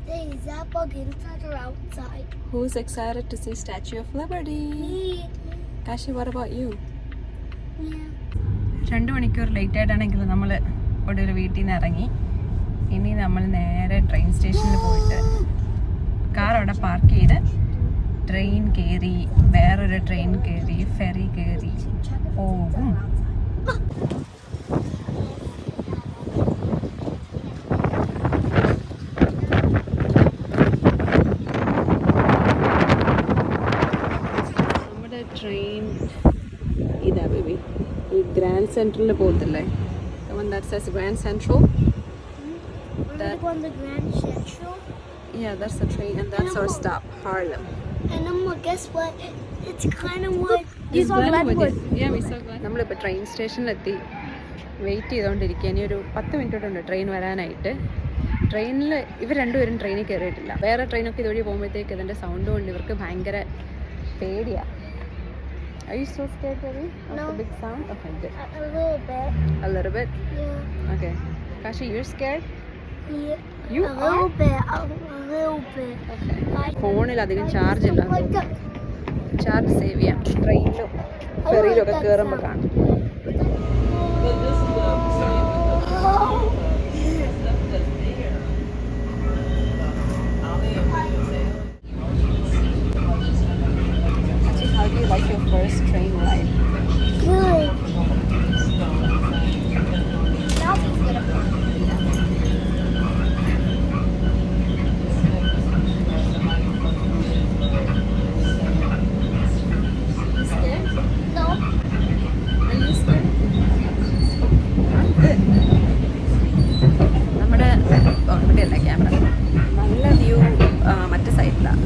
Hey, is that bug inside or outside? Who's excited to see Statue of Liberty? Me. Kashi, what about you? Yeah. 2 മണിക്കൂർ late ആയിട്ടാണെങ്കിൽ നമ്മൾ ഒടുവിൽ വീട്ടിൽ നിന്ന് ഇറങ്ങി. ഇനി നമ്മൾ നേരെ ട്രെയിൻ സ്റ്റേഷനിൽ പോയിട്ട് കാർ അവിടെ പാർക്ക് ചെയ്ത് ട്രെയിൻ കയറി വേറൊരു ട്രെയിൻ കയറി ഫെറി കയറി പോകും. നമ്മുടെ ട്രെയിൻ ഇതാ ബേബി, ഈ grand സെൻട്രലിൽ പോകത്തില്ലേ? That says Grand Central. We're gonna go on the Grand Central. Yeah, that's the train, and that's our stop, Harlem. And guess what? It's kind of what you saw Glenwood. Yeah, we saw Glenwood. നമ്മളിപ്പോൾ train സ്റ്റേഷനിലെത്തി wait ചെയ്തുകൊണ്ടിരിക്കുക. ഇനി ഒരു 10 minute ഉണ്ട് train വരാനായിട്ട്. ട്രെയിനിൽ ഇവർ രണ്ടുപേരും ട്രെയിനിൽ കയറിയിട്ടില്ല. വേറെ ട്രെയിനൊക്കെ ഇതുവഴി പോകുമ്പോഴത്തേക്ക് ഇതിൻ്റെ സൗണ്ട് കൊണ്ട് ഇവർക്ക് ഭയങ്കര പേടിയാണ്. Are you so scared, baby? Of No. the big sound? Okay, good. A little bit. A little bit? Yeah. Okay. Kashi, you're scared? Yeah. You a are? little bit. A little bit. Okay. I- ഫോണിൽ അധികം charge ഇല്ല. Like that. Charge save ചെയ്യാം. ട്രെയിനിലും ഫെറിയിലും ഒക്കെ കയറുമ്പോൾ കാണും. How do you like your first train ride? Good. Now he's gonna put You scared? No. Are you scared? Good. നമ്മുടെ ഇവിടെയല്ല camera. നല്ല വ്യൂ മറ്റേ സൈഡിലാണ്.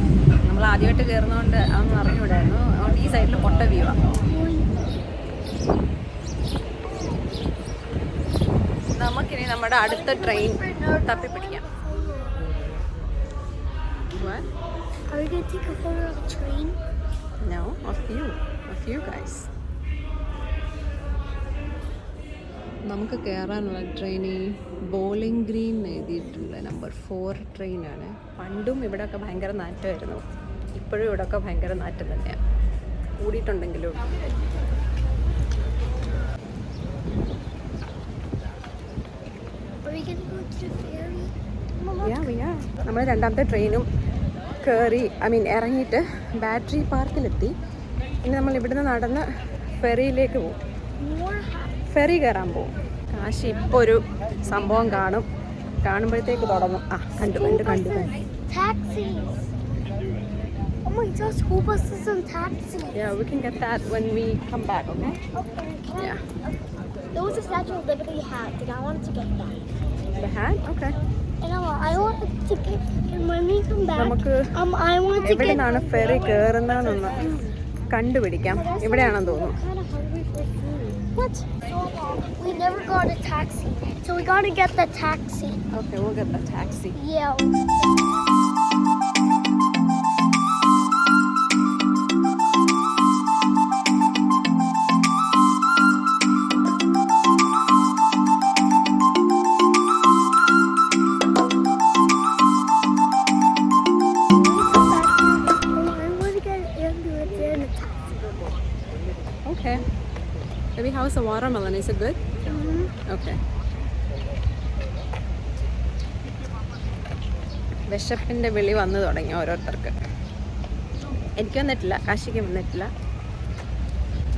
നമ്മൾ ആദ്യമായിട്ട് കയറുന്നതുകൊണ്ട് അതൊന്നും അറിഞ്ഞുകൂടായിരുന്നു. അതുകൊണ്ട് ഈ സൈഡിൽ പൊട്ട വ്യൂ ആണ്. നമുക്കിനി നമ്മുടെ അടുത്ത train തപ്പിപ്പിടിക്കാം. What? Are we gonna take a photo of the train? No, of you guys. നമുക്ക് കയറാനുള്ള ട്രെയിൻ ഈ ബോളിംഗ് ഗ്രീൻ എഴുതിയിട്ടുള്ള നമ്പർ 4 ട്രെയിനാണ്. പണ്ടും ഇവിടെയൊക്കെ ഭയങ്കര നാറ്റമായിരുന്നു. ഇപ്പോഴും ഇവിടെയൊക്കെ ഭയങ്കര നാറ്റം തന്നെയാണ്. കൂടിയിട്ടുണ്ടെങ്കിലും Are we gonna go to the ferry? നമ്മൾ രണ്ടാമത്തെ ട്രെയിനും കയറി ഇറങ്ങിയിട്ട് ബാറ്ററി പാർക്കിലെത്തി. ഇനി നമ്മൾ ഇവിടുന്ന് നടന്ന് ഫെറിയിലേക്ക് പോകും. ഫെറി കയറാൻ പോകും. കാശി ഇപ്പോൾ ഒരു സംഭവം കാണുമ്പോഴത്തേക്ക് തുടങ്ങും. കണ്ടു. Taxis. Oh my God, school buses and taxis. Yeah, we can get that when we come back, okay? Okay. Yeah. There was a Statue of Liberty hat, and I wanted to get that. The hat? Okay. And I wanted to get, and when we come back, നമുക്ക് I want to എവിടെ get. നിന്നാണ് ferry കയറുന്നതെന്നൊന്ന് കണ്ടുപിടിക്കാം. ഇവിടെയാണെന്ന് തോന്നുന്നു. I'm kind of hungry for food. What? So we never got a taxi, so we gotta get the taxi. Okay, we'll get the taxi. Yeah. Okay. Maybe how's the watermelon? Is it good? Okay. വിശപ്പിൻ്റെ വിളി വന്നു തുടങ്ങി ഓരോരുത്തർക്ക്. എനിക്ക് വന്നിട്ടില്ല, കാശിക്ക് വന്നിട്ടില്ല.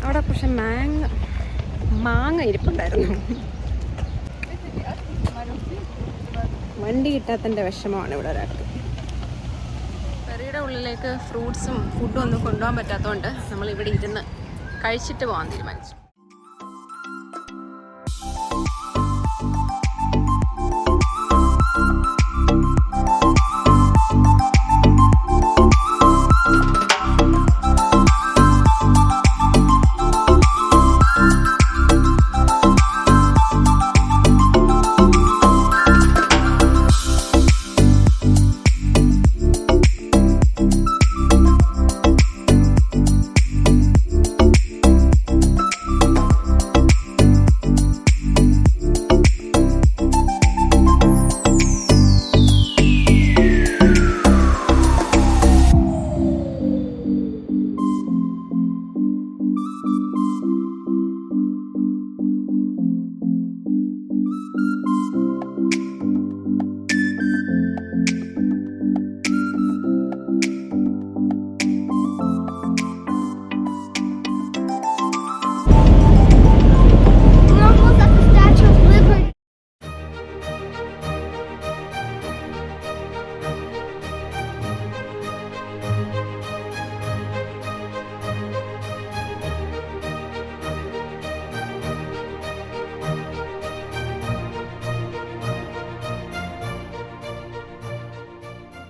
അവിടെ പക്ഷെ മാങ്ങ ഇരിപ്പുണ്ടായിരുന്നു. വണ്ടി കിട്ടാത്തതിൻ്റെ വിഷമമാണ് ഇവിടെ ഒരാൾക്ക്. ഫെറിയുടെ ഉള്ളിലേക്ക് ഫ്രൂട്ട്സും ഫുഡും ഒന്നും കൊണ്ടുപോകാൻ പറ്റാത്തതുകൊണ്ട് നമ്മളിവിടെ ഇരുന്ന് കഴിച്ചിട്ട് പോകാൻ തീരുമാനിച്ചു.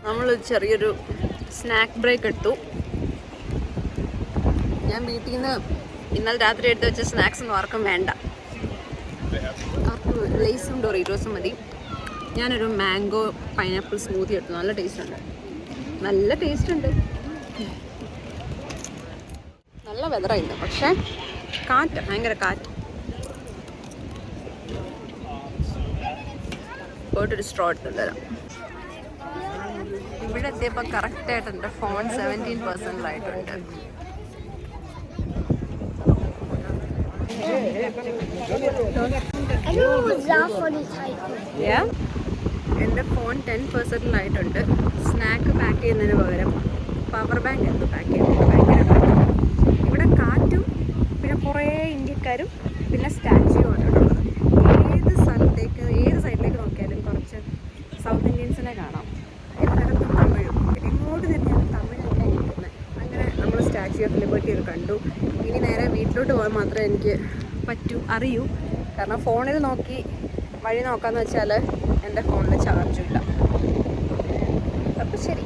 നമ്മൾ ചെറിയൊരു സ്നാക്ക് ബ്രേക്ക് എടുത്തു. ഞാൻ വീട്ടിൽ നിന്ന് ഇന്നലെ രാത്രി എടുത്ത് വെച്ച സ്നാക്സ് ഒന്നും ആർക്കും വേണ്ട. അവർക്ക് ലേസും ഡൊറീറ്റോസും മതി. ഞാനൊരു മാംഗോ പൈനാപ്പിൾ സ്മൂത്തി എടുത്തു. നല്ല ടേസ്റ്റ് ഉണ്ട്. നല്ല വെതറായിരുന്നു, പക്ഷേ കാറ്റ്, ഭയങ്കര കാറ്റ്. പോയിട്ടൊരു സ്ട്രോ എടുത്തുകൊണ്ട് വരാം. ഇവിടെ എത്തിയപ്പോൾ കറക്റ്റായിട്ട് എൻ്റെ ഫോൺ 17% ആയിട്ടുണ്ട്. എൻ്റെ ഫോൺ 10% ആയിട്ടുണ്ട്. സ്നാക്ക് പാക്ക് ചെയ്യുന്നതിന് പകരം പവർ ബാങ്ക് ആയിരുന്നു പാക്ക് ചെയ്യുന്നത്. ഭയങ്കര കാറ്റ്. ഇവിടെ കാറ്റും പിന്നെ കുറേ ഇന്ത്യക്കാരും പിന്നെ സ്റ്റാച്യു ആണ് ഉള്ളത്. ഏത് സൈഡിലേക്ക് നോക്കിയാലും കുറച്ച് സൗത്ത് ഇന്ത്യൻസിനെ കാണാം. എല്ലായിടത്തും തമിഴും, എങ്ങോട്ട് തന്നെയാണ് തമിഴല്ല ഇരിക്കുന്നത്. അങ്ങനെ നമ്മൾ സ്റ്റാച്യു ഓഫ് ലിബർട്ടി ഒക്കെ കണ്ടു. ഇനി നേരെ വീട്ടിലോട്ട് പോകാൻ മാത്രമേ എനിക്ക് അറിയൂ. കാരണം ഫോണിൽ നോക്കി വഴി നോക്കാമെന്ന് വെച്ചാൽ എൻ്റെ ഫോണിൽ ചാർജും ഇല്ല. അപ്പോൾ ശരി.